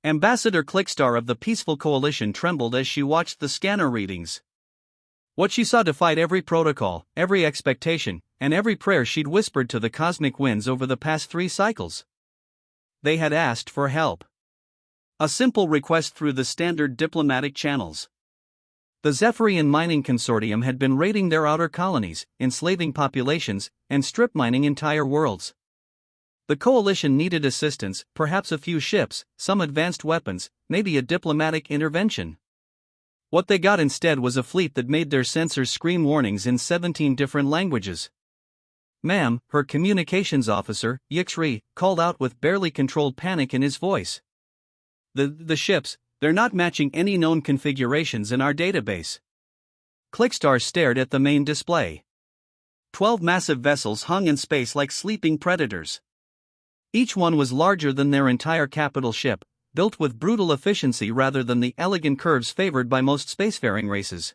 Ambassador Clickstar of the Peaceful Coalition trembled as she watched the scanner readings. What she saw defied every protocol, every expectation, and every prayer she'd whispered to the cosmic winds over the past 3 cycles. They had asked for help. A simple request through the standard diplomatic channels. The Zephyrian Mining Consortium had been raiding their outer colonies, enslaving populations, and strip mining entire worlds. The coalition needed assistance, perhaps a few ships, some advanced weapons, maybe a diplomatic intervention. What they got instead was a fleet that made their sensors scream warnings in 17 different languages. "Ma'am," her communications officer, Yixri, called out with barely controlled panic in his voice. The ships, they're not matching any known configurations in our database." Clickstar stared at the main display. 12 massive vessels hung in space like sleeping predators. Each one was larger than their entire capital ship, built with brutal efficiency rather than the elegant curves favored by most spacefaring races.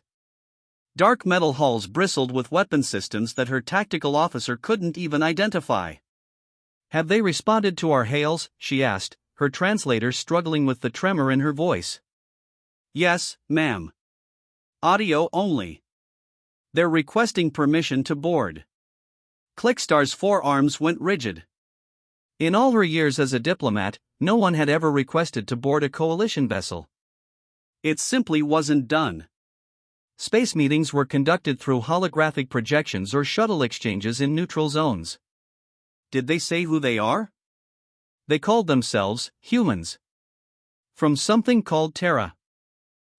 Dark metal hulls bristled with weapon systems that her tactical officer couldn't even identify. "Have they responded to our hails?" she asked, her translator struggling with the tremor in her voice. "Yes, ma'am. Audio only. They're requesting permission to board." Clickstar's forearms went rigid. In all her years as a diplomat, no one had ever requested to board a coalition vessel. It simply wasn't done. Space meetings were conducted through holographic projections or shuttle exchanges in neutral zones. Did they say who they are? They called themselves humans. From something called Terra.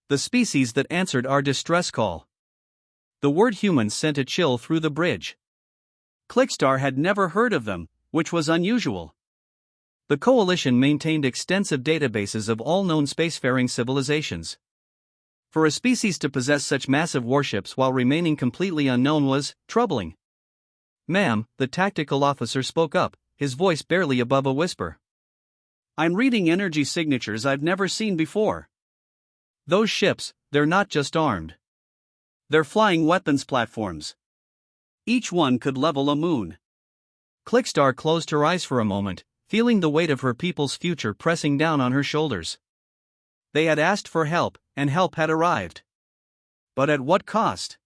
The species that answered our distress call. The word human sent a chill through the bridge. Clickstar had never heard of them, which was unusual. The coalition maintained extensive databases of all known spacefaring civilizations. For a species to possess such massive warships while remaining completely unknown was troubling. "Ma'am," the tactical officer spoke up, his voice barely above a whisper. "I'm reading energy signatures I've never seen before. Those ships, they're not just armed. They're flying weapons platforms. Each one could level a moon." Clickstar closed her eyes for a moment, feeling the weight of her people's future pressing down on her shoulders. They had asked for help, and help had arrived. But at what cost?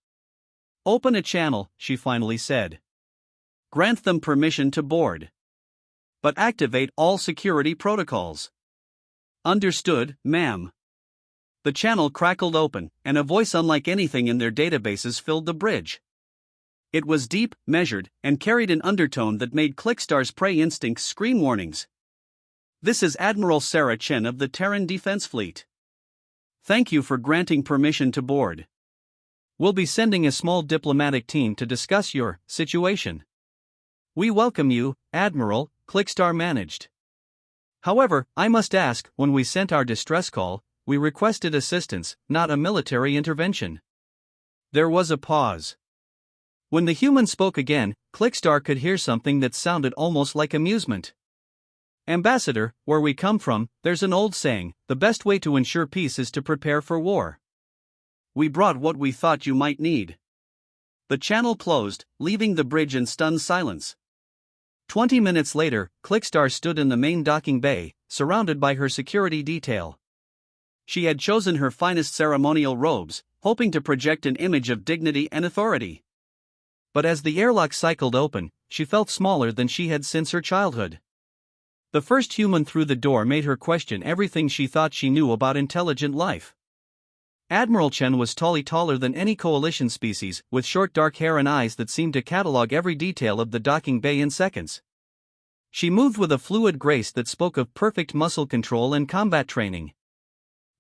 "Open a channel," she finally said. "Grant them permission to board. But activate all security protocols." "Understood, ma'am." The channel crackled open, and a voice unlike anything in their databases filled the bridge. It was deep, measured, and carried an undertone that made Clickstar's prey instincts scream warnings. "This is Admiral Sarah Chen of the Terran Defense Fleet. Thank you for granting permission to board. We'll be sending a small diplomatic team to discuss your situation." "We welcome you, Admiral," Clickstar managed. "However, I must ask, when we sent our distress call, we requested assistance, not a military intervention." There was a pause. When the human spoke again, Clickstar could hear something that sounded almost like amusement. "Ambassador, where we come from, there's an old saying, the best way to ensure peace is to prepare for war. We brought what we thought you might need." The channel closed, leaving the bridge in stunned silence. 20 minutes later, Clickstar stood in the main docking bay, surrounded by her security detail. She had chosen her finest ceremonial robes, hoping to project an image of dignity and authority. But as the airlock cycled open, she felt smaller than she had since her childhood. The first human through the door made her question everything she thought she knew about intelligent life. Admiral Chen was taller than any coalition species, with short dark hair and eyes that seemed to catalog every detail of the docking bay in seconds. She moved with a fluid grace that spoke of perfect muscle control and combat training.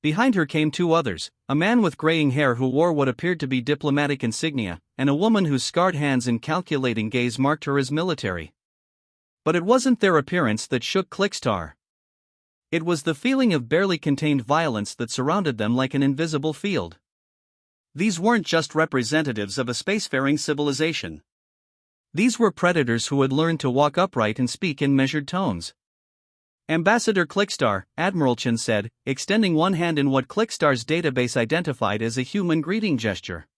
Behind her came 2 others, a man with graying hair who wore what appeared to be diplomatic insignia, and a woman whose scarred hands and calculating gaze marked her as military. But it wasn't their appearance that shook Clickstar. It was the feeling of barely contained violence that surrounded them like an invisible field. These weren't just representatives of a spacefaring civilization. These were predators who had learned to walk upright and speak in measured tones. "Ambassador Clickstar," Admiral Chen said, extending one hand in what Clickstar's database identified as a human greeting gesture.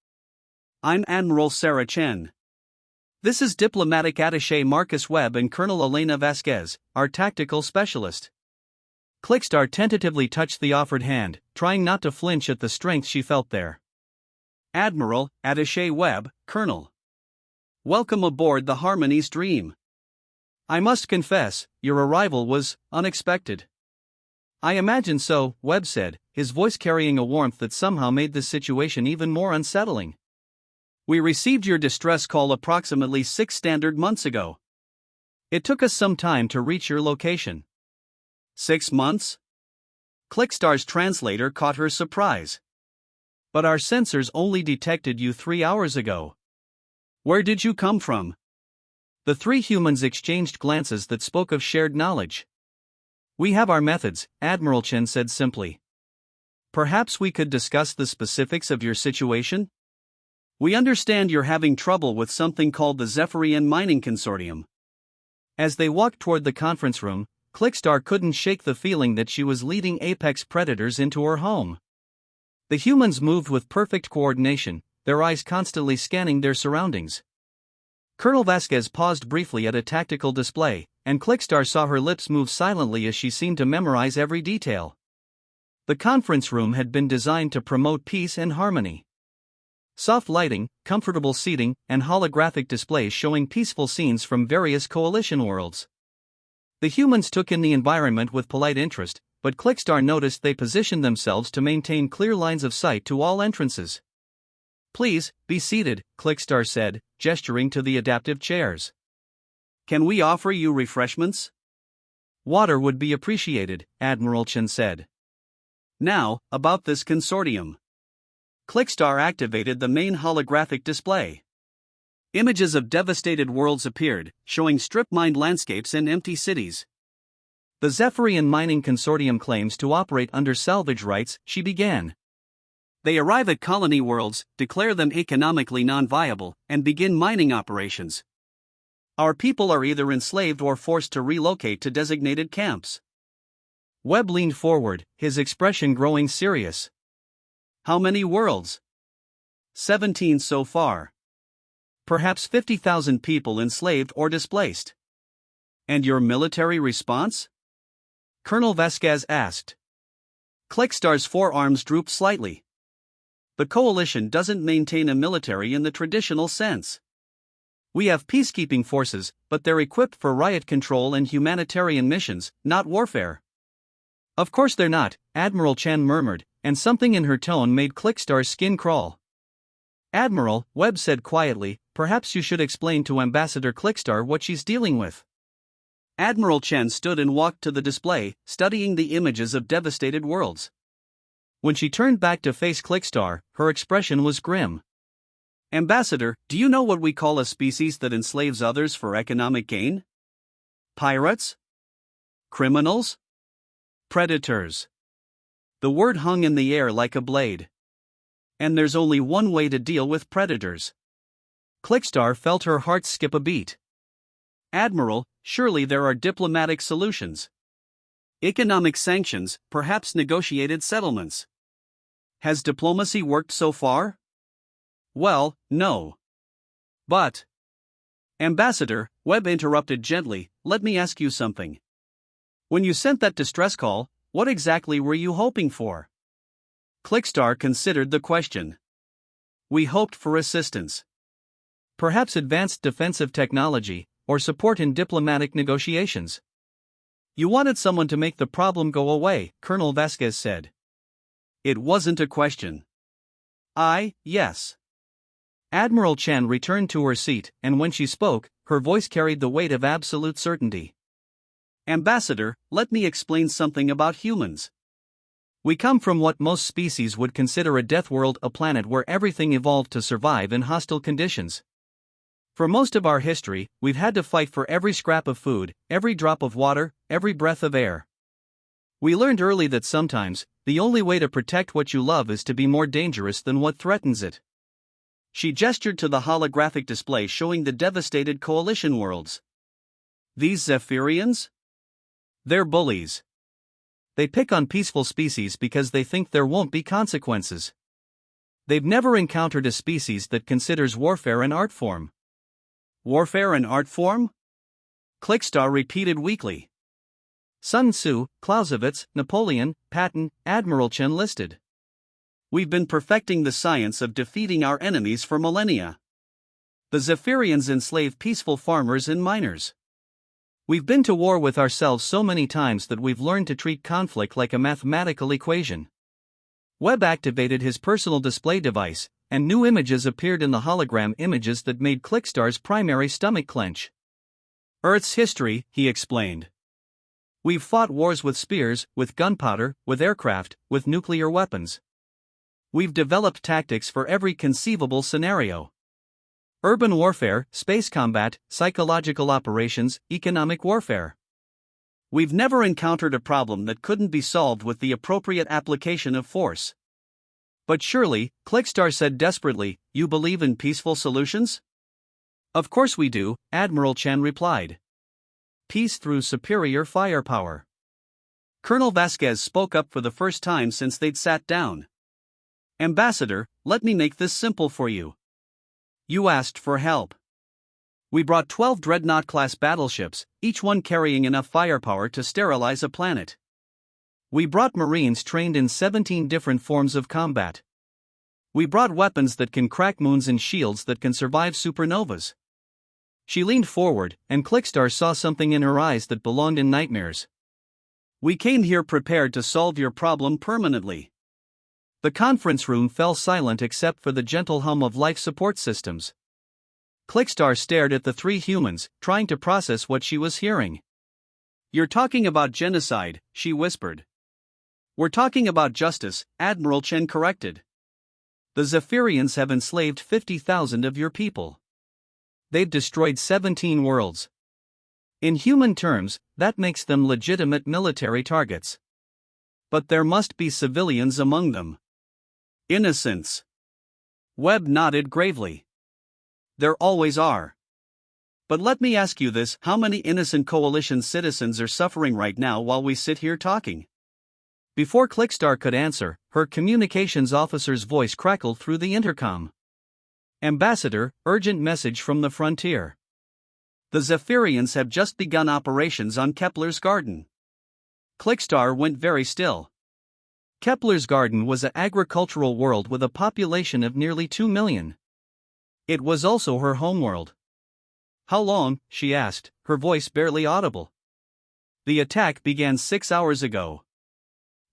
"I'm Admiral Sarah Chen. This is Diplomatic Attaché Marcus Webb and Colonel Elena Vasquez, our tactical specialist. Clickstar tentatively touched the offered hand, trying not to flinch at the strength she felt there. Admiral, Attaché Webb, Colonel. Welcome aboard the Harmony's Dream. I must confess, your arrival was unexpected. I imagine so, Webb said, his voice carrying a warmth that somehow made the situation even more unsettling. We received your distress call approximately 6 standard months ago. It took us some time to reach your location. 6 months? Clickstar's translator caught her surprise. But our sensors only detected you 3 hours ago. Where did you come from? The three humans exchanged glances that spoke of shared knowledge. We have our methods, Admiral Chen said simply. Perhaps we could discuss the specifics of your situation? We understand you're having trouble with something called the Zephyrian Mining Consortium. As they walked toward the conference room, Clickstar couldn't shake the feeling that she was leading apex predators into her home. The humans moved with perfect coordination, their eyes constantly scanning their surroundings. Colonel Vasquez paused briefly at a tactical display, and Clickstar saw her lips move silently as she seemed to memorize every detail. The conference room had been designed to promote peace and harmony. Soft lighting, comfortable seating, and holographic displays showing peaceful scenes from various coalition worlds. The humans took in the environment with polite interest, but Clickstar noticed they positioned themselves to maintain clear lines of sight to all entrances. Please, be seated, Clickstar said, gesturing to the adaptive chairs. Can we offer you refreshments? Water would be appreciated, Admiral Chen said. Now, about this consortium. Clickstar activated the main holographic display. Images of devastated worlds appeared, showing strip-mined landscapes and empty cities. The Zephyrian Mining Consortium claims to operate under salvage rights, she began. They arrive at colony worlds, declare them economically non-viable, and begin mining operations. Our people are either enslaved or forced to relocate to designated camps. Webb leaned forward, his expression growing serious. How many worlds? 17 so far. Perhaps 50,000 people enslaved or displaced. And your military response? Colonel Vasquez asked. Clickstar's forearms drooped slightly. The coalition doesn't maintain a military in the traditional sense. We have peacekeeping forces, but they're equipped for riot control and humanitarian missions, not warfare. Of course they're not, Admiral Chen murmured, and something in her tone made Clickstar's skin crawl. Admiral, Webb said quietly, perhaps you should explain to Ambassador Clickstar what she's dealing with. Admiral Chen stood and walked to the display, studying the images of devastated worlds. When she turned back to face Clickstar, her expression was grim. Ambassador, do you know what we call a species that enslaves others for economic gain? Pirates? Criminals? Predators. The word hung in the air like a blade. And there's only one way to deal with predators. Clickstar felt her heart skip a beat. Admiral, surely there are diplomatic solutions. Economic sanctions, perhaps negotiated settlements. Has diplomacy worked so far? Well, no. But... Ambassador, Webb interrupted gently, let me ask you something. When you sent that distress call, what exactly were you hoping for? Clickstar considered the question. We hoped for assistance. Perhaps advanced defensive technology, or support in diplomatic negotiations. You wanted someone to make the problem go away, Colonel Vasquez said. It wasn't a question. Yes. Admiral Chen returned to her seat, and when she spoke, her voice carried the weight of absolute certainty. Ambassador, let me explain something about humans. We come from what most species would consider a death world, a planet where everything evolved to survive in hostile conditions. For most of our history, we've had to fight for every scrap of food, every drop of water, every breath of air. We learned early that sometimes, the only way to protect what you love is to be more dangerous than what threatens it. She gestured to the holographic display showing the devastated coalition worlds. These Zephyrians? They're bullies. They pick on peaceful species because they think there won't be consequences. They've never encountered a species that considers warfare an art form. Warfare an art form? Clickstar repeated weakly. Sun Tzu, Clausewitz, Napoleon, Patton, Admiral Chen listed. We've been perfecting the science of defeating our enemies for millennia. The Zephyrians enslave peaceful farmers and miners. We've been to war with ourselves so many times that we've learned to treat conflict like a mathematical equation. Webb activated his personal display device, and new images appeared in the hologram images that made Clickstar's primary stomach clench. Earth's history, he explained. We've fought wars with spears, with gunpowder, with aircraft, with nuclear weapons. We've developed tactics for every conceivable scenario. Urban warfare, space combat, psychological operations, economic warfare. We've never encountered a problem that couldn't be solved with the appropriate application of force. But surely, Clickstar said desperately, you believe in peaceful solutions? Of course we do, Admiral Chen replied. Peace through superior firepower. Colonel Vasquez spoke up for the first time since they'd sat down. Ambassador, let me make this simple for you. You asked for help. We brought 12 Dreadnought-class battleships, each one carrying enough firepower to sterilize a planet. We brought Marines trained in 17 different forms of combat. We brought weapons that can crack moons and shields that can survive supernovas. She leaned forward, and Clickstar saw something in her eyes that belonged in nightmares. We came here prepared to solve your problem permanently. The conference room fell silent except for the gentle hum of life support systems. Clickstar stared at the three humans, trying to process what she was hearing. You're talking about genocide, she whispered. We're talking about justice, Admiral Chen corrected. The Zephyrians have enslaved 50,000 of your people. They've destroyed 17 worlds. In human terms, that makes them legitimate military targets. But there must be civilians among them. Innocents. Webb nodded gravely. There always are. But let me ask you this, how many innocent coalition citizens are suffering right now while we sit here talking? Before Clickstar could answer, her communications officer's voice crackled through the intercom. Ambassador, urgent message from the frontier. The Zephyrians have just begun operations on Kepler's Garden. Clickstar went very still. Kepler's Garden was an agricultural world with a population of nearly 2 million. It was also her homeworld. How long, she asked, her voice barely audible. The attack began 6 hours ago.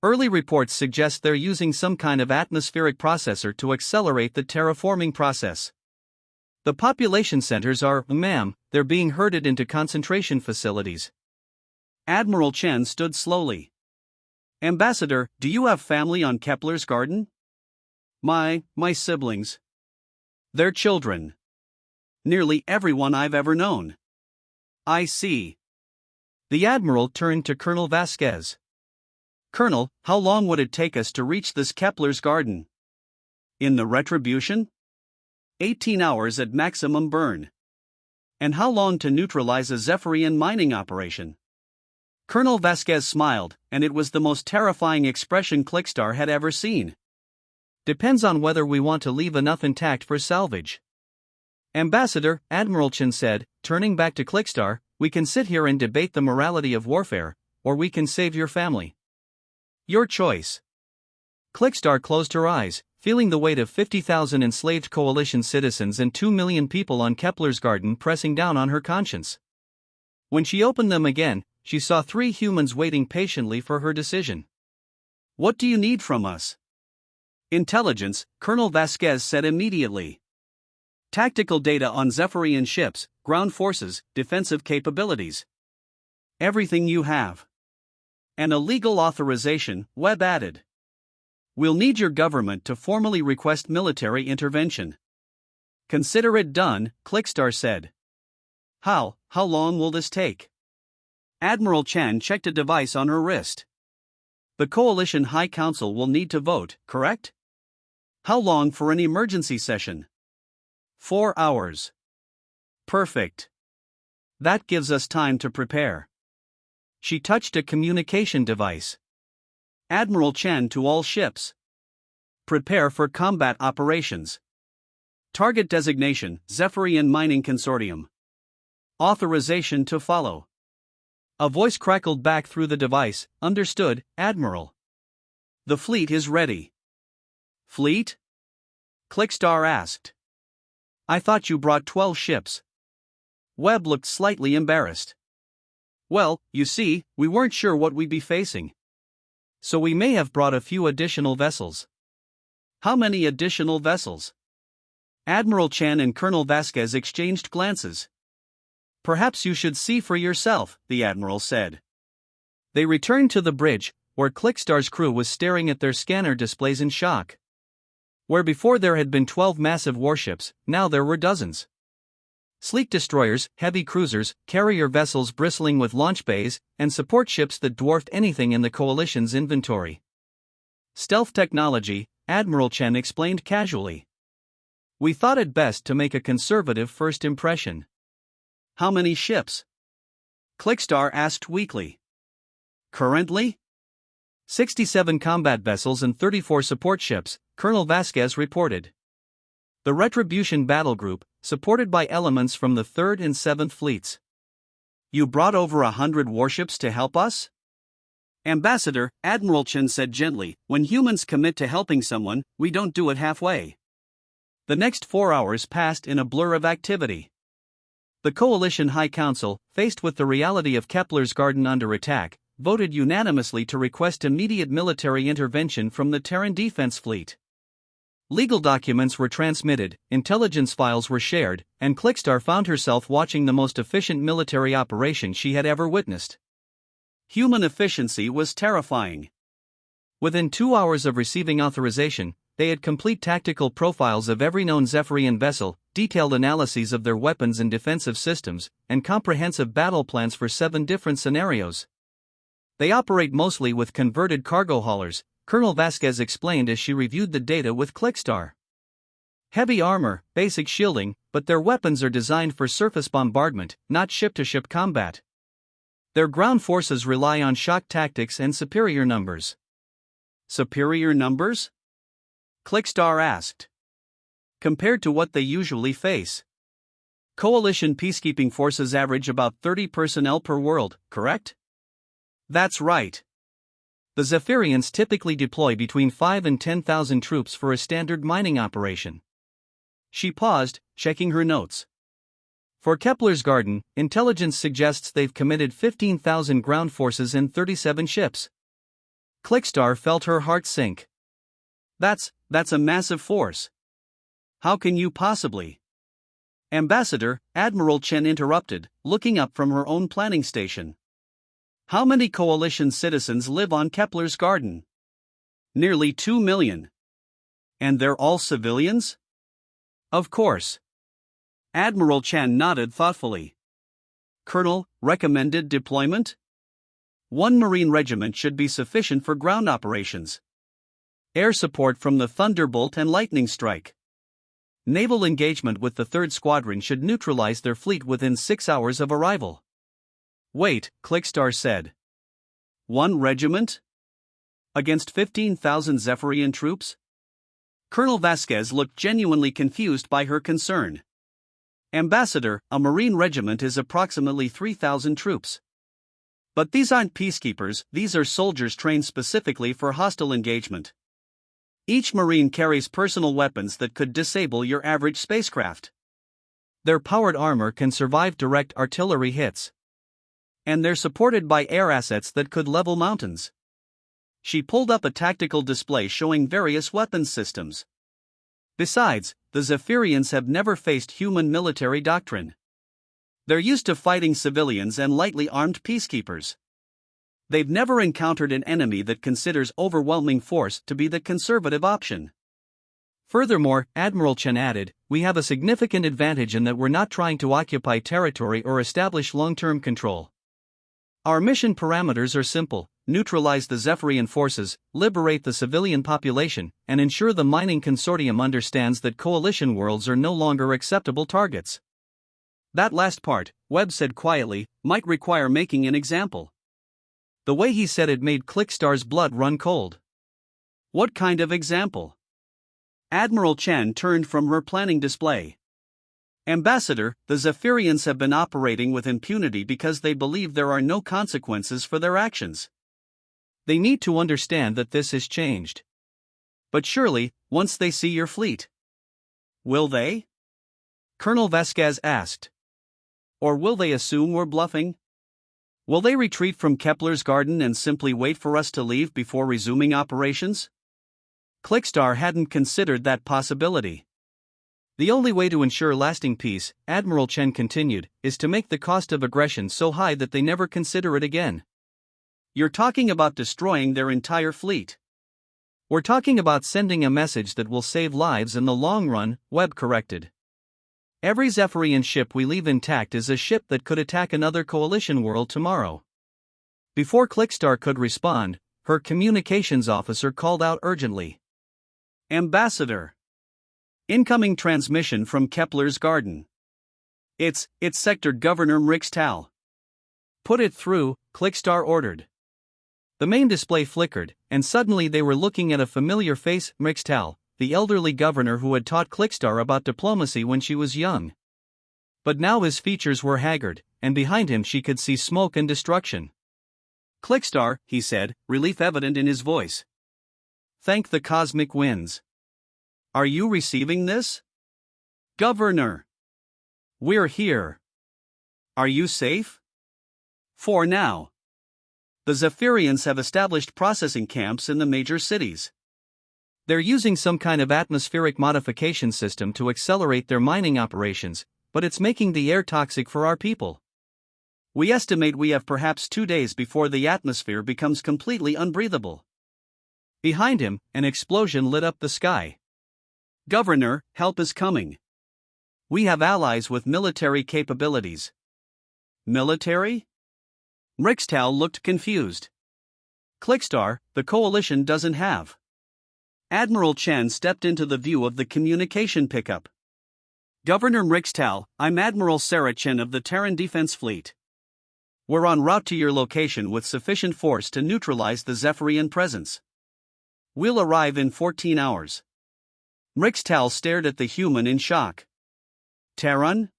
Early reports suggest they're using some kind of atmospheric processor to accelerate the terraforming process. The population centers are, ma'am, they're being herded into concentration facilities. Admiral Chen stood slowly. Ambassador, do you have family on Kepler's Garden? My siblings. Their children. Nearly everyone I've ever known. I see. The Admiral turned to Colonel Vasquez. Colonel, how long would it take us to reach this Kepler's Garden? In the Retribution? 18 hours at maximum burn. And how long to neutralize a Zephyrian mining operation? Colonel Vasquez smiled, and it was the most terrifying expression Clickstar had ever seen. Depends on whether we want to leave enough intact for salvage. Ambassador, Admiral Chen said, turning back to Clickstar, we can sit here and debate the morality of warfare, or we can save your family. Your choice. Clickstar closed her eyes, feeling the weight of 50,000 enslaved coalition citizens and 2 million people on Kepler's Garden pressing down on her conscience. When she opened them again, she saw 3 humans waiting patiently for her decision. What do you need from us? Intelligence, Colonel Vasquez said immediately. Tactical data on Zephyrian ships, ground forces, defensive capabilities. Everything you have. And a legal authorization, Webb added. We'll need your government to formally request military intervention. Consider it done, Clickstar said. How long will this take? Admiral Chen checked a device on her wrist. The Coalition High Council will need to vote, correct? How long for an emergency session? 4 hours. Perfect. That gives us time to prepare. She touched a communication device. Admiral Chen to all ships. Prepare for combat operations. Target designation, Zephyrian Mining Consortium. Authorization to follow. A voice crackled back through the device. Understood, Admiral. The fleet is ready. Fleet? Clickstar asked. I thought you brought 12 ships. Webb looked slightly embarrassed. Well, you see, we weren't sure what we'd be facing. So we may have brought a few additional vessels. How many additional vessels? Admiral Chan and Colonel Vasquez exchanged glances. Perhaps you should see for yourself, the Admiral said. They returned to the bridge, where Clickstar's crew was staring at their scanner displays in shock. Where before there had been 12 massive warships, now there were dozens. Sleek destroyers, heavy cruisers, carrier vessels bristling with launch bays, and support ships that dwarfed anything in the Coalition's inventory. Stealth technology, Admiral Chen explained casually. We thought it best to make a conservative first impression. How many ships? Clickstar asked weakly. Currently? 67 combat vessels and 34 support ships, Colonel Vasquez reported. The Retribution Battle Group, supported by elements from the 3rd and 7th Fleets. You brought over 100 warships to help us? Ambassador, Admiral Chen said gently, when humans commit to helping someone, we don't do it halfway. The next 4 hours passed in a blur of activity. The Coalition High Council, faced with the reality of Kepler's Garden under attack, voted unanimously to request immediate military intervention from the Terran Defense Fleet. Legal documents were transmitted, intelligence files were shared, and Clickstar found herself watching the most efficient military operation she had ever witnessed. Human efficiency was terrifying. Within 2 hours of receiving authorization, they had complete tactical profiles of every known Zephyrian vessel, detailed analyses of their weapons and defensive systems, and comprehensive battle plans for 7 different scenarios. They operate mostly with converted cargo haulers, Colonel Vasquez explained as she reviewed the data with Clickstar. Heavy armor, basic shielding, but their weapons are designed for surface bombardment, not ship-to-ship combat. Their ground forces rely on shock tactics and superior numbers. Superior numbers? Clickstar asked. Compared to what they usually face. Coalition peacekeeping forces average about 30 personnel per world, correct? That's right. The Zephyrians typically deploy between 5 and 10,000 troops for a standard mining operation. She paused, checking her notes. For Kepler's Garden, intelligence suggests they've committed 15,000 ground forces and 37 ships. Clickstar felt her heart sink. That's a massive force. How can you possibly? Ambassador, Admiral Chen interrupted, looking up from her own planning station. How many Coalition citizens live on Kepler's Garden? Nearly 2 million. And they're all civilians? Of course. Admiral Chan nodded thoughtfully. Colonel, recommended deployment? 1 Marine regiment should be sufficient for ground operations. Air support from the Thunderbolt and Lightning Strike. Naval engagement with the 3rd Squadron should neutralize their fleet within 6 hours of arrival. Wait, Clickstar said. 1 regiment? Against 15,000 Zephyrian troops? Colonel Vasquez looked genuinely confused by her concern. Ambassador, a Marine regiment is approximately 3,000 troops. But these aren't peacekeepers, these are soldiers trained specifically for hostile engagement. Each Marine carries personal weapons that could disable your average spacecraft. Their powered armor can survive direct artillery hits. And they're supported by air assets that could level mountains. She pulled up a tactical display showing various weapons systems. Besides, the Zephyrians have never faced human military doctrine. They're used to fighting civilians and lightly armed peacekeepers. They've never encountered an enemy that considers overwhelming force to be the conservative option. Furthermore, Admiral Chen added, we have a significant advantage in that we're not trying to occupy territory or establish long-term control. Our mission parameters are simple: neutralize the Zephyrian forces, liberate the civilian population, and ensure the mining consortium understands that Coalition worlds are no longer acceptable targets. That last part, Webb said quietly, might require making an example. The way he said it made Clickstar's blood run cold. What kind of example? Admiral Chen turned from her planning display. Ambassador, the Zephyrians have been operating with impunity because they believe there are no consequences for their actions. They need to understand that this has changed. But surely, once they see your fleet. Will they? Colonel Vasquez asked. Or will they assume we're bluffing? Will they retreat from Kepler's garden and simply wait for us to leave before resuming operations? Clickstar hadn't considered that possibility. The only way to ensure lasting peace, Admiral Chen continued, is to make the cost of aggression so high that they never consider it again. You're talking about destroying their entire fleet. We're talking about sending a message that will save lives in the long run, Webb corrected. Every Zephyrian ship we leave intact is a ship that could attack another coalition world tomorrow. Before Clickstar could respond, her communications officer called out urgently. Ambassador! Incoming transmission from Kepler's garden. It's Sector Governor Mrixtal. Put it through, Clickstar ordered. The main display flickered, and suddenly they were looking at a familiar face, Mrixtal, the elderly governor who had taught Clickstar about diplomacy when she was young. But now his features were haggard, and behind him she could see smoke and destruction. Clickstar, he said, relief evident in his voice. Thank the cosmic winds. Are you receiving this? Governor! We're here. Are you safe? For now. The Zephyrians have established processing camps in the major cities. They're using some kind of atmospheric modification system to accelerate their mining operations, but it's making the air toxic for our people. We estimate we have perhaps 2 days before the atmosphere becomes completely unbreathable. Behind him, an explosion lit up the sky. Governor, help is coming. We have allies with military capabilities. Military? Mrixtal looked confused. Clickstar, the coalition doesn't have. Admiral Chen stepped into the view of the communication pickup. Governor Mrixtal, I'm Admiral Sarah Chen of the Terran Defense Fleet. We're en route to your location with sufficient force to neutralize the Zephyrian presence. We'll arrive in 14 hours. Mrixtal stared at the human in shock. Terran?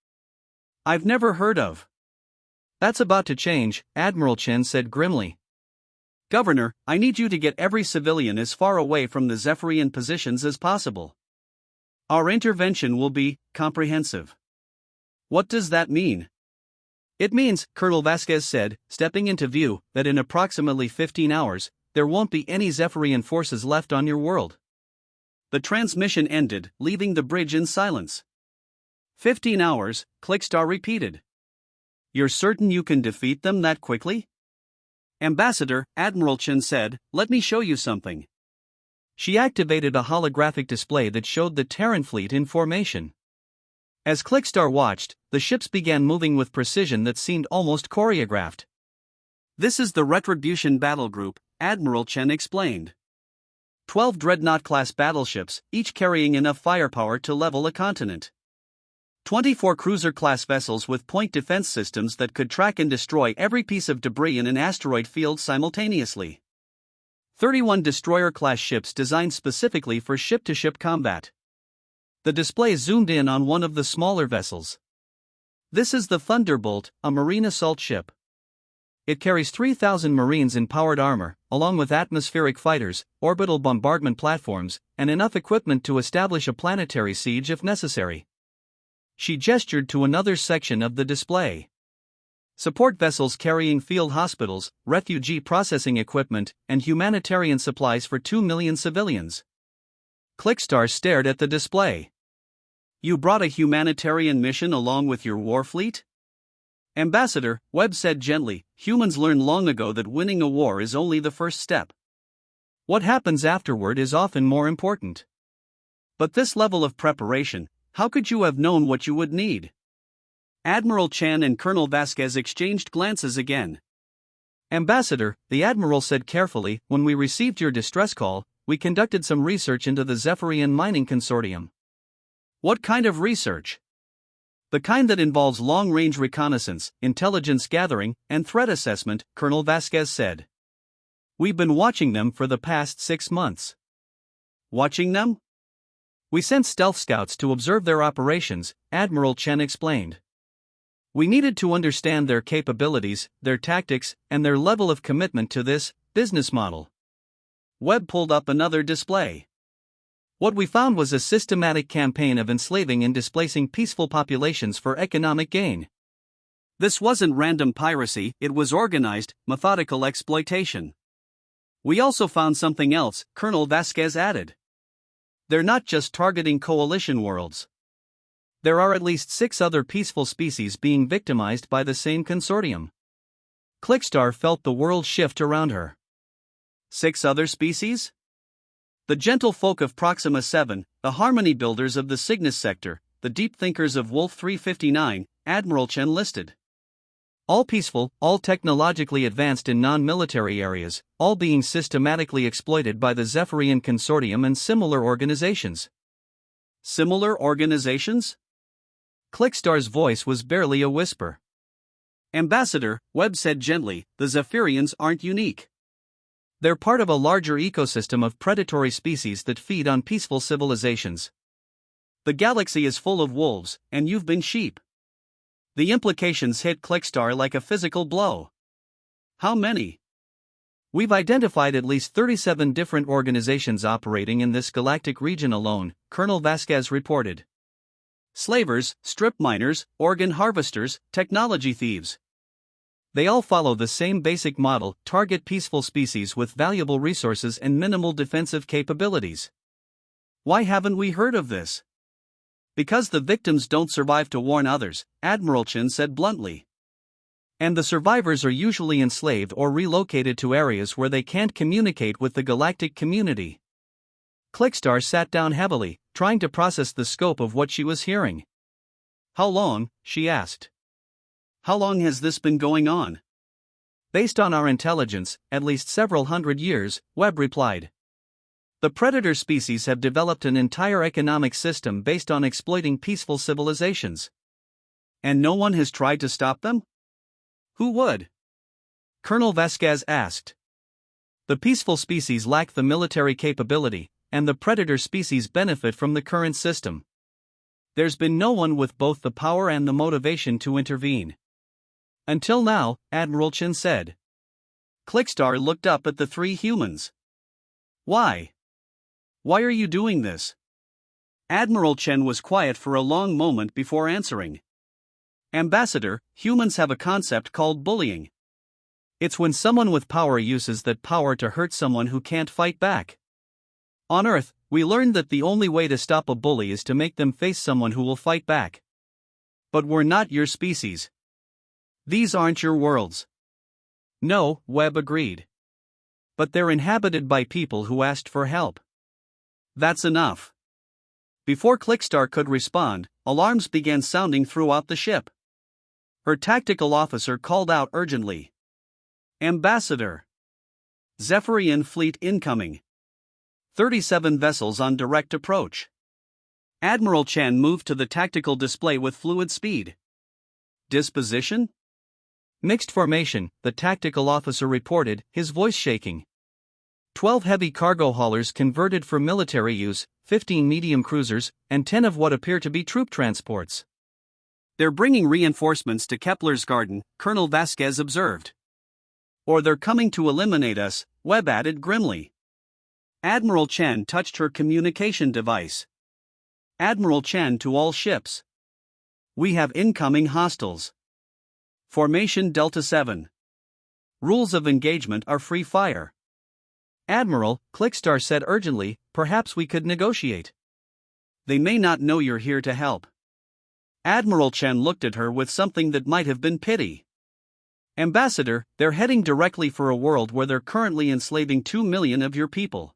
I've never heard of. That's about to change, Admiral Chen said grimly. Governor, I need you to get every civilian as far away from the Zephyrian positions as possible. Our intervention will be comprehensive. What does that mean? It means, Colonel Vasquez said, stepping into view, that in approximately 15 hours, there won't be any Zephyrian forces left on your world. The transmission ended, leaving the bridge in silence. 15 hours, Clickstar repeated. You're certain you can defeat them that quickly? Ambassador, Admiral Chen said, let me show you something. She activated a holographic display that showed the Terran fleet in formation. As Clickstar watched, the ships began moving with precision that seemed almost choreographed. This is the Retribution Battle Group, Admiral Chen explained. 12 Dreadnought-class battleships, each carrying enough firepower to level a continent. 24 cruiser-class vessels with point defense systems that could track and destroy every piece of debris in an asteroid field simultaneously. 31 destroyer-class ships designed specifically for ship-to-ship combat. The display zoomed in on one of the smaller vessels. This is the Thunderbolt, a marine assault ship. It carries 3,000 Marines in powered armor, along with atmospheric fighters, orbital bombardment platforms, and enough equipment to establish a planetary siege if necessary. She gestured to another section of the display. Support vessels carrying field hospitals, refugee processing equipment, and humanitarian supplies for 2 million civilians. Clickstar stared at the display. You brought a humanitarian mission along with your war fleet? Ambassador, Webb said gently, humans learned long ago that winning a war is only the first step. What happens afterward is often more important. But this level of preparation, how could you have known what you would need? Admiral Chen and Colonel Vasquez exchanged glances again. Ambassador, the Admiral said carefully, when we received your distress call, we conducted some research into the Zephyrian Mining Consortium. What kind of research? The kind that involves long-range reconnaissance, intelligence gathering, and threat assessment, Colonel Vasquez said. We've been watching them for the past 6 months. Watching them? We sent stealth scouts to observe their operations, Admiral Chen explained. We needed to understand their capabilities, their tactics, and their level of commitment to this business model. Webb pulled up another display. What we found was a systematic campaign of enslaving and displacing peaceful populations for economic gain. This wasn't random piracy, it was organized, methodical exploitation. We also found something else, Colonel Vasquez added. They're not just targeting coalition worlds. There are at least 6 other peaceful species being victimized by the same consortium. Clickstar felt the world shift around her. 6 other species? The gentle folk of Proxima 7, the harmony builders of the Cygnus sector, the deep thinkers of Wolf 359, Admiral Chen listed. All peaceful, all technologically advanced in non-military areas, all being systematically exploited by the Zephyrian Consortium and similar organizations. Similar organizations? Clickstar's voice was barely a whisper. Ambassador, Webb said gently, the Zephyrians aren't unique. They're part of a larger ecosystem of predatory species that feed on peaceful civilizations. The galaxy is full of wolves, and you've been sheep. The implications hit Clickstar like a physical blow. How many? We've identified at least 37 different organizations operating in this galactic region alone, Colonel Vasquez reported. Slavers, strip miners, organ harvesters, technology thieves. They all follow the same basic model, target peaceful species with valuable resources and minimal defensive capabilities. Why haven't we heard of this? Because the victims don't survive to warn others, Admiral Chen said bluntly. And the survivors are usually enslaved or relocated to areas where they can't communicate with the galactic community. Clickstar sat down heavily, trying to process the scope of what she was hearing. How long? She asked. How long has this been going on? Based on our intelligence, at least several hundred years, Webb replied. The predator species have developed an entire economic system based on exploiting peaceful civilizations. And no one has tried to stop them? Who would? Colonel Vasquez asked. The peaceful species lack the military capability, and the predator species benefit from the current system. There's been no one with both the power and the motivation to intervene. Until now, Admiral Chen said. Clickstar looked up at the 3 humans. Why? Why are you doing this? Admiral Chen was quiet for a long moment before answering. Ambassador, humans have a concept called bullying. It's when someone with power uses that power to hurt someone who can't fight back. On Earth, we learned that the only way to stop a bully is to make them face someone who will fight back. But we're not your species. These aren't your worlds. No, Webb agreed. But they're inhabited by people who asked for help. That's enough. Before Clickstar could respond, alarms began sounding throughout the ship. Her tactical officer called out urgently. Ambassador! Zephyrian fleet incoming. 37 vessels on direct approach. Admiral Chen moved to the tactical display with fluid speed. Disposition? Mixed formation, the tactical officer reported, his voice shaking. 12 heavy cargo haulers converted for military use, 15 medium cruisers, and 10 of what appear to be troop transports. They're bringing reinforcements to Kepler's garden, Colonel Vasquez observed. Or they're coming to eliminate us, Webb added grimly. Admiral Chen touched her communication device. Admiral Chen to all ships. We have incoming hostiles. Formation Delta 7. Rules of engagement are free fire. Admiral, Clickstar said urgently, perhaps we could negotiate. They may not know you're here to help. Admiral Chen looked at her with something that might have been pity. Ambassador, they're heading directly for a world where they're currently enslaving 2 million of your people.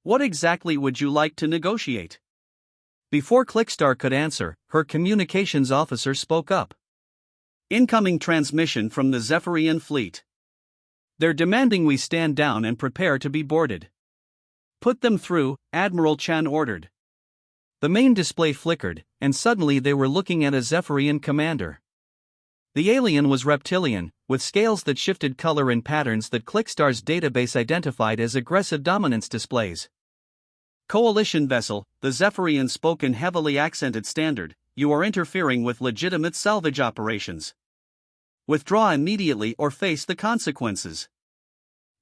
What exactly would you like to negotiate? Before Clickstar could answer, her communications officer spoke up. Incoming transmission from the Zephyrian fleet. They're demanding we stand down and prepare to be boarded. Put them through, Admiral Chen ordered. The main display flickered, and suddenly they were looking at a Zephyrian commander. The alien was reptilian, with scales that shifted color in patterns that Clickstar's database identified as aggressive dominance displays. Coalition vessel, the Zephyrian spoke in heavily accented standard, you are interfering with legitimate salvage operations. Withdraw immediately or face the consequences.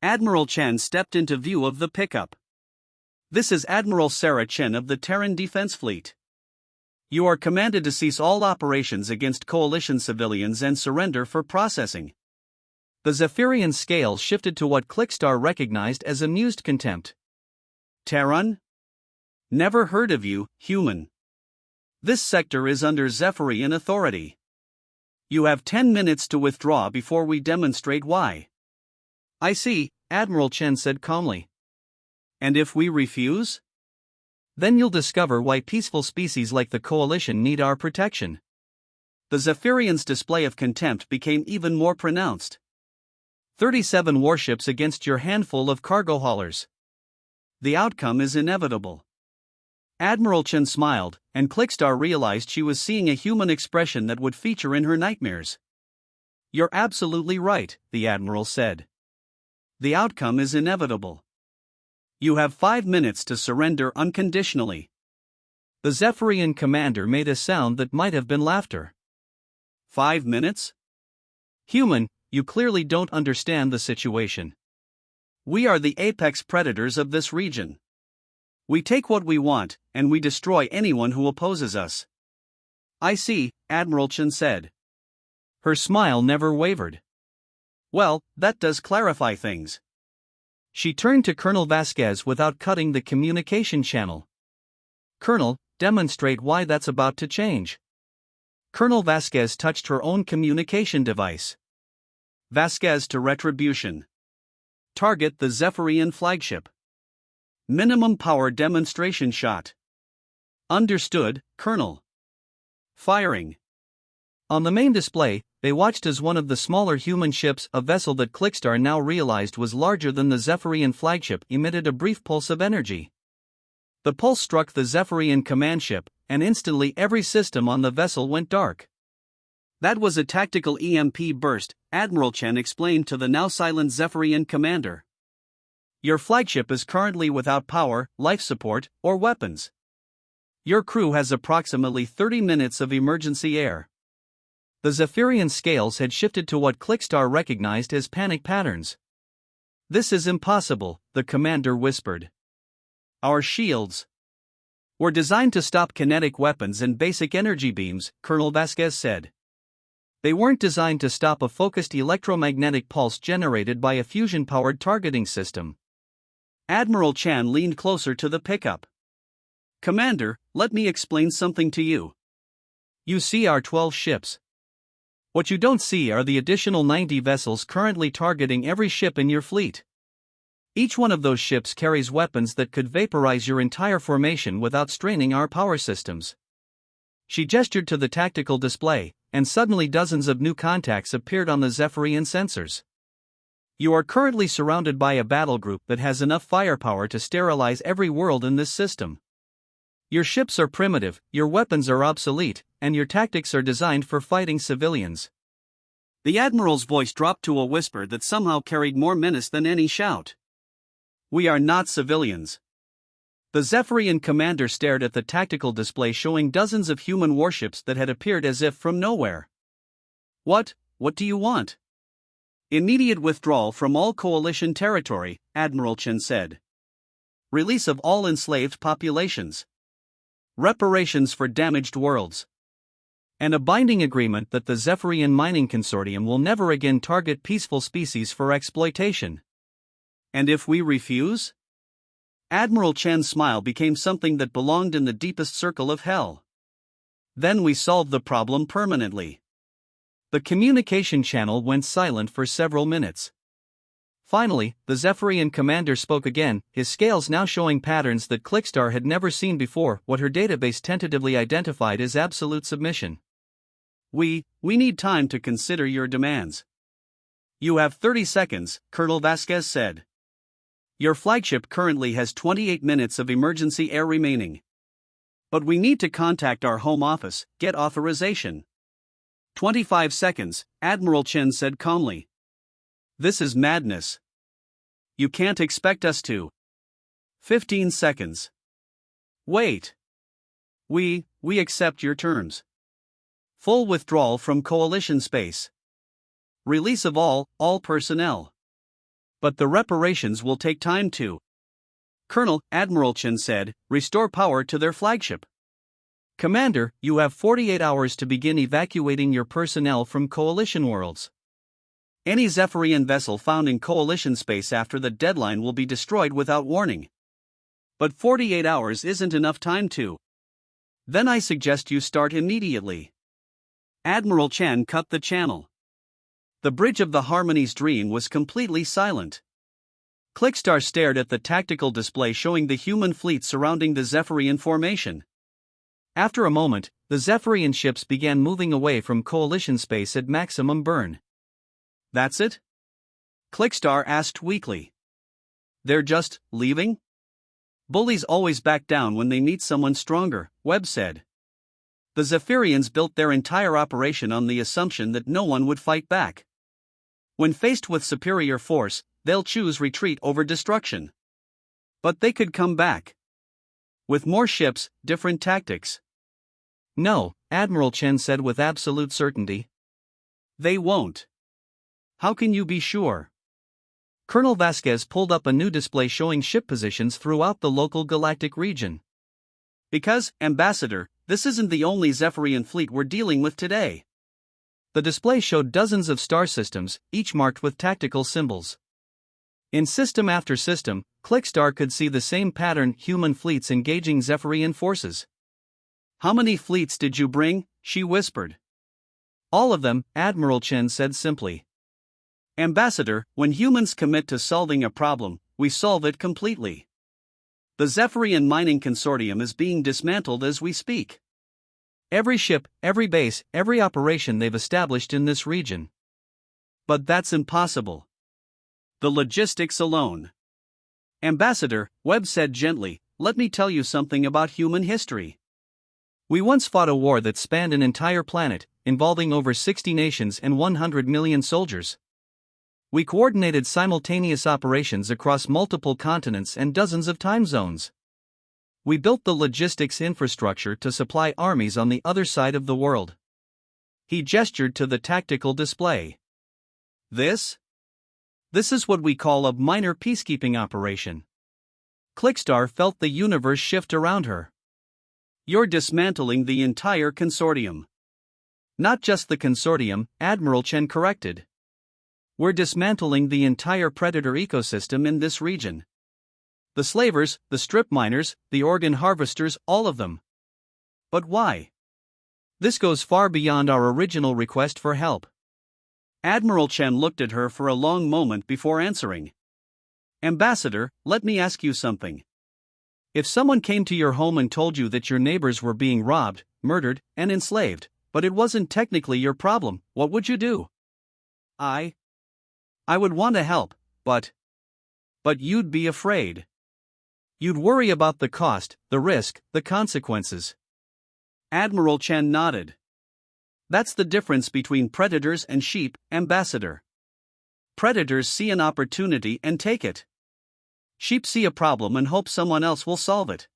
Admiral Chen stepped into view of the pickup. This is Admiral Sarah Chen of the Terran Defense Fleet. You are commanded to cease all operations against Coalition civilians and surrender for processing. The Zephyrian scale shifted to what Clickstar recognized as amused contempt. Terran? Never heard of you, human. This sector is under Zephyrian authority. You have 10 minutes to withdraw before we demonstrate why. I see, Admiral Chen said calmly. And if we refuse? Then you'll discover why peaceful species like the Coalition need our protection. The Zephyrians' display of contempt became even more pronounced. 37 warships against your handful of cargo haulers. The outcome is inevitable. Admiral Chen smiled, and Clickstar realized she was seeing a human expression that would feature in her nightmares. You're absolutely right, the Admiral said. The outcome is inevitable. You have 5 minutes to surrender unconditionally. The Zephyrian commander made a sound that might have been laughter. 5 minutes? Human, you clearly don't understand the situation. We are the apex predators of this region. We take what we want, and we destroy anyone who opposes us. I see, Admiral Chen said. Her smile never wavered. Well, that does clarify things. She turned to Colonel Vasquez without cutting the communication channel. Colonel, demonstrate why that's about to change. Colonel Vasquez touched her own communication device. Vasquez to retribution. Target the Zephyrian flagship. Minimum power demonstration shot. Understood, Colonel. Firing. On the main display, they watched as one of the smaller human ships, a vessel that Clickstar now realized was larger than the Zephyrian flagship, emitted a brief pulse of energy. The pulse struck the Zephyrian command ship, and instantly every system on the vessel went dark. That was a tactical EMP burst, Admiral Chen explained to the now silent Zephyrian commander. Your flagship is currently without power, life support, or weapons. Your crew has approximately 30 minutes of emergency air. The Zephyrian scales had shifted to what Clickstar recognized as panic patterns. This is impossible, the commander whispered. Our shields were designed to stop kinetic weapons and basic energy beams, Colonel Vasquez said. They weren't designed to stop a focused electromagnetic pulse generated by a fusion-powered targeting system. Admiral Chan leaned closer to the pickup. Commander, let me explain something to you. You see our 12 ships. What you don't see are the additional 90 vessels currently targeting every ship in your fleet. Each one of those ships carries weapons that could vaporize your entire formation without straining our power systems. She gestured to the tactical display, and suddenly dozens of new contacts appeared on the Zephyrian sensors. You are currently surrounded by a battle group that has enough firepower to sterilize every world in this system. Your ships are primitive, your weapons are obsolete, and your tactics are designed for fighting civilians. The Admiral's voice dropped to a whisper that somehow carried more menace than any shout. We are not civilians. The Zephyrian commander stared at the tactical display showing dozens of human warships that had appeared as if from nowhere. What do you want? Immediate withdrawal from all coalition territory, Admiral Chen said. Release of all enslaved populations. Reparations for damaged worlds. And a binding agreement that the Zephyrian Mining Consortium will never again target peaceful species for exploitation. And if we refuse? Admiral Chen's smile became something that belonged in the deepest circle of hell. Then we solve the problem permanently. The communication channel went silent for several minutes. Finally, the Zephyrian commander spoke again, his scales now showing patterns that Clickstar had never seen before, what her database tentatively identified as absolute submission. We need time to consider your demands. You have 30 seconds, Colonel Vasquez said. Your flagship currently has 28 minutes of emergency air remaining. But we need to contact our home office, get authorization. 25 seconds, Admiral Chen said calmly. This is madness. You can't expect us to. 15 seconds. Wait. We accept your terms. Full withdrawal from coalition space. Release of all personnel. But the reparations will take time to. Colonel Admiral Chen said, restore power to their flagship. Commander, you have 48 hours to begin evacuating your personnel from coalition worlds. Any Zephyrian vessel found in coalition space after the deadline will be destroyed without warning. But 48 hours isn't enough time to. Then I suggest you start immediately. Admiral Chen cut the channel. The bridge of the Harmony's dream was completely silent. Clickstar stared at the tactical display showing the human fleet surrounding the Zephyrian formation. After a moment, the Zephyrian ships began moving away from coalition space at maximum burn. That's it? Clickstar asked weakly. They're just leaving? Bullies always back down when they meet someone stronger, Webb said. The Zephyrians built their entire operation on the assumption that no one would fight back. When faced with superior force, they'll choose retreat over destruction. But they could come back. With more ships, different tactics. No, Admiral Chen said with absolute certainty. They won't. How can you be sure? Colonel Vasquez pulled up a new display showing ship positions throughout the local galactic region. Because, Ambassador, this isn't the only Zephyrian fleet we're dealing with today. The display showed dozens of star systems, each marked with tactical symbols. In system after system, Clickstar could see the same pattern: human fleets engaging Zephyrian forces. How many fleets did you bring? She whispered. All of them, Admiral Chen said simply. Ambassador, when humans commit to solving a problem, we solve it completely. The Zephyrian mining consortium is being dismantled as we speak. Every ship, every base, every operation they've established in this region. But that's impossible. The logistics alone. Ambassador, Webb said gently, let me tell you something about human history. We once fought a war that spanned an entire planet, involving over 60 nations and 100 million soldiers. We coordinated simultaneous operations across multiple continents and dozens of time zones. We built the logistics infrastructure to supply armies on the other side of the world. He gestured to the tactical display. This is what we call a minor peacekeeping operation. Clickstar felt the universe shift around her. You're dismantling the entire consortium. Not just the consortium, Admiral Chen corrected. We're dismantling the entire predator ecosystem in this region. The slavers, the strip miners, the organ harvesters, all of them. But why? This goes far beyond our original request for help. Admiral Chen looked at her for a long moment before answering. Ambassador, let me ask you something. If someone came to your home and told you that your neighbors were being robbed, murdered, and enslaved, but it wasn't technically your problem, what would you do? I would want to help, but you'd be afraid. You'd worry about the cost, the risk, the consequences. Admiral Chen nodded. That's the difference between predators and sheep, Ambassador. Predators see an opportunity and take it. Sheep see a problem and hope someone else will solve it.